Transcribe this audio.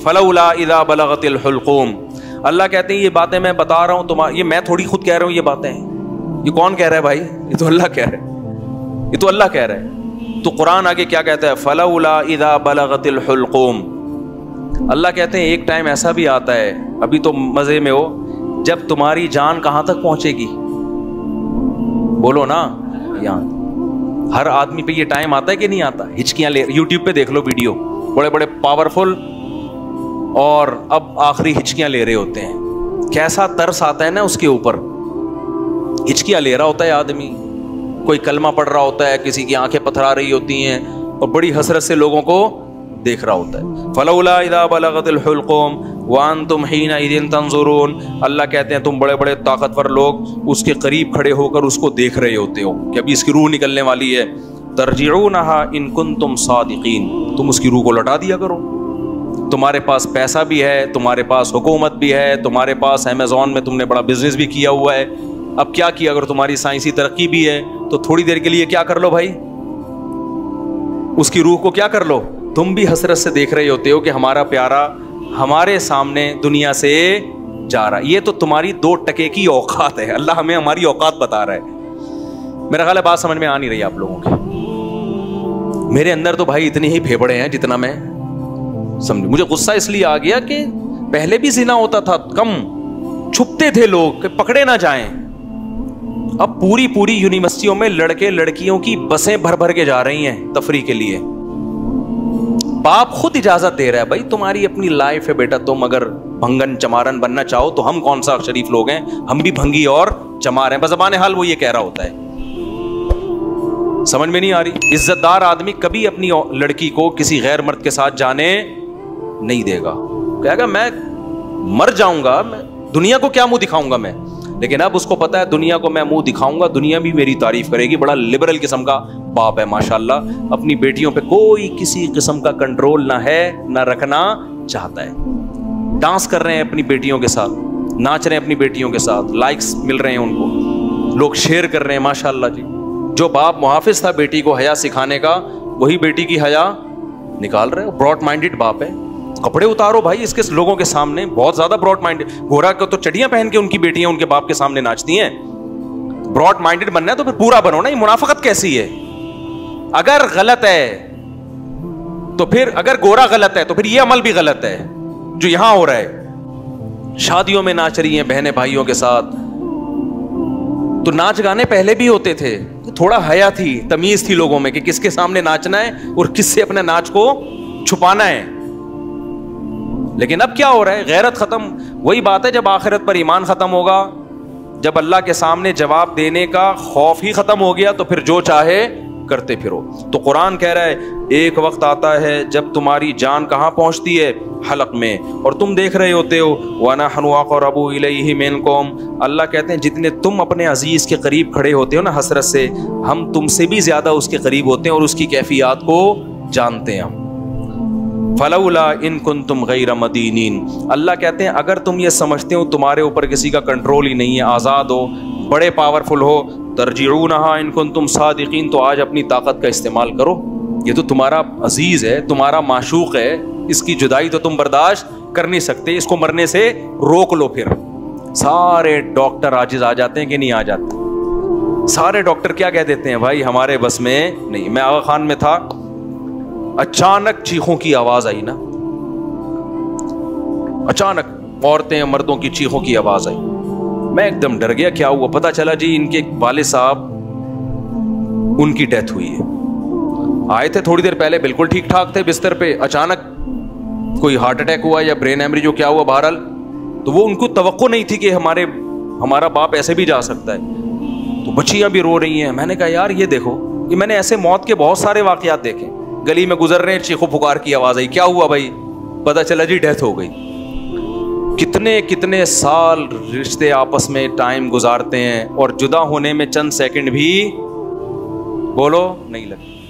فلولا اذا بلغت الحلقوم. اللہ کہتے ہیں یہ باتیں میں بتا رہا ہوں یہ میں تھوڑی خود کہہ رہا ہوں یہ باتیں. یہ کون کہہ رہا ہے بھائی؟ یہ تو اللہ کہہ رہا ہے, یہ تو اللہ کہہ رہا ہے. تو قرآن آگے کیا کہتا ہے؟ فلولا اذا بلغت الحلقوم. اللہ کہتے ہیں ایک ٹائم ایسا بھی آتا ہے, ابھی تو مزے میں ہو, جب تمہاری جان کہاں تک پہنچے گی؟ بولو نا. یہاں ہر آدمی پہ یہ ٹائم آتا ہے کہ نہیں آتا؟ ہچکیاں لے, یوٹیوب پہ دیکھ لو ویڈیو, بڑے بڑے پاورفل, اور اب آخری ہچکیاں لے رہے ہوتے ہیں. کیسا ترس آتا ہے نا اس کے اوپر. ہچکیاں لے رہا ہوتا ہے آدمی, کوئی کلمہ پڑھ رہا ہوتا ہے, کسی کی آنکھیں پتھرا رہی ہوتی ہیں, اور بڑی حسرت سے لوگوں کو دیکھ رہا ہوتا ہے. فلولا اذا بلغت الحلقوم وانتم حینئذ تنظرون. اللہ کہتے ہیں تم بڑے بڑے طاقتور لوگ اس کے قریب کھڑے ہو کر اس کو دیکھ رہے ہوتے ہو کہ ابھی اس کی روح نکلنے والی ہے. ترجعونها ان کنتم صادقین. تم اس کی روح کو لوٹا دیا کرو. تمہارے پاس پیسہ بھی ہے, تمہارے پاس حکومت بھی ہے, تمہارے پاس امیزون میں تم نے بڑا بزنس بھی کیا ہوا ہے. اب کیا کیا, اگر تمہاری سائنسی ترقی بھی ہے تو تھوڑی دیر کے لیے کیا کر لو بھائی, اس کی روح کو کیا کر لو. تم بھی حسرت سے دیکھ رہے ہوتے ہو کہ ہمارا پیارا ہمارے سامنے دنیا سے جا رہا ہے. یہ تو تمہاری 2 ٹکے کی اوقات ہے. اللہ ہمیں ہماری اوقات بتا رہا ہے. میرا خیال ہے بات سمجھ میں آ نہیں رہی آپ لوگوں کے. میرے اندر تو بھائی اتنے ہی پھیپڑے ہیں جتنا میں سمجھ. مجھے غصہ اس لیے آ گیا کہ پہلے بھی زنا ہوتا تھا, کم چھپتے تھے لوگ کہ پکڑے نہ جائیں. اب پوری یونیورسٹیوں میں لڑکے لڑکیوں کی بسیں بھر بھر کے جا رہی ہیں تفریح کے لیے. باپ خود اجازت دے رہا ہے, بھائی تمہاری اپنی لائف ہے بیٹا, تم اگر بھنگن چمارن بننا چاہو تو ہم کون سا شریف لوگ ہیں, ہم بھی بھنگی اور چمار ہیں. بزبان حال وہ یہ کہہ رہا ہوتا ہے. سمجھ میں نہیں آ رہی. عزت دار آدمی کبھی اپنی لڑکی کو کسی غیر مرد کے ساتھ جانے نہیں دے گا. کہے گا میں مر جاؤں گا, میں دنیا کو کیا منہ دکھاؤں گا میں. لیکن اب اس کو پتا ہے دنیا کو میں منہ دکھاؤں گا, دنیا بھی میری تعریف کرے گی. بڑا لبرل قسم کا باپ ہے ماشاءاللہ. اپنی بیٹیوں پہ کوئی کسی قسم کا کنٹرول نہ ہے, نہ رکھنا چاہتا ہے. ڈانس کر رہے ہیں اپنی بیٹیوں کے ساتھ, ناچ رہے ہیں اپنی بیٹیوں کے ساتھ, لائکس مل رہے ہیں ان کو, لوگ شیئر کر رہے ہیں ماشاءاللہ جی. جو باپ محافظ تھا بیٹی کو حیا سکھانے کا, وہی بیٹی کی حیا نکال رہے ہیں. براڈ مائنڈڈ باپ ہے. کپڑے اتارو بھائی اس کے لوگوں کے سامنے, بہت زیادہ براڈ مائنڈ. گورا کو تو چڑیاں پہن کے ان کی بیٹیاں ان کے باپ کے سامنے ناچتی ہیں. براڈ مائنڈڈ بننا ہے تو پھر پورا بنو نا. یہ منافقت کیسی ہے؟ اگر غلط ہے تو پھر, اگر گورا غلط ہے تو پھر یہ عمل بھی غلط ہے جو یہاں ہو رہا ہے. شادیوں میں ناچ رہی ہیں بہنیں بھائیوں کے ساتھ. تو ناچ گانے پہلے بھی ہوتے تھے, تھوڑا حیا تھی, تمیز تھی لوگوں میں کہ کس کے سامنے ناچنا ہے اور کس سے اپنے ناچ کو چھپانا ہے. لیکن اب کیا ہو رہا ہے؟ غیرت ختم. وہی بات ہے جب آخرت پر ایمان ختم ہوگا, جب اللہ کے سامنے جواب دینے کا خوف ہی ختم ہو گیا, تو پھر جو چاہے کرتے پھرو. تو قرآن کہہ رہا ہے ایک وقت آتا ہے جب تمہاری جان کہاں پہنچتی ہے؟ حلق میں, اور تم دیکھ رہے ہوتے ہو. وَنَحْنُ أَقْرَبُ إِلَيْهِ مِنْكُمْ. اللہ کہتے ہیں جتنے تم اپنے عزیز کے قریب کھڑے ہوتے ہو نا حسرت سے, ہم تم سے بھی زیادہ اس کے قریب ہوتے ہیں اور اس کی کیفیات کو جانتے ہیں. فلولا ان کنتم غیر مدینین. اللہ کہتے ہیں اگر تم یہ سمجھتے ہو تمہارے اوپر کسی کا کنٹرول ہی نہیں ہے, آزاد ہو, بڑے پاورفل ہو, ترجعونہا ان کنتم صادقین, تو آج اپنی طاقت کا استعمال کرو. یہ تو تمہارا عزیز ہے, تمہارا معشوق ہے, اس کی جدائی تو تم برداشت کر نہیں سکتے, اس کو مرنے سے روک لو. پھر سارے ڈاکٹر عاجز آ جاتے ہیں کہ نہیں آ جاتے؟ سارے ڈاکٹر کیا کہہ دیتے ہیں؟ بھائی ہمارے بس میں نہیں. میں آغا خان میں تھا, اچانک چیخوں کی آواز آئی نا, اچانک عورتیں مردوں کی چیخوں کی آواز آئی. میں ایک دم ڈر گیا, کیا ہوا؟ پتا چلا جی ان کے والد صاحب ان کی ڈیتھ ہوئی ہے. آئے تھے تھوڑی دیر پہلے بالکل ٹھیک ٹھاک تھے بستر پہ, اچانک کوئی ہارٹ اٹیک ہوا یا برین ہیمریج جو کیا ہوا بہرحال. تو وہ ان کو توقع نہیں تھی کہ ہمارا باپ ایسے بھی جا سکتا ہے. تو بچیاں بھی رو رہی ہیں. میں نے کہا یار یہ دیکھو, یہ میں نے ایسے موت کے بہت سارے واقعات دیکھے. گلی میں گزر رہے ہیں, چیخو پکار کی آواز آئی, کیا ہوا بھائی؟ پتا چلا جی ڈیتھ ہو گئی. کتنے سال رشتے آپس میں ٹائم گزارتے ہیں اور جدا ہونے میں چند سیکنڈ بھی بولو نہیں لگتے.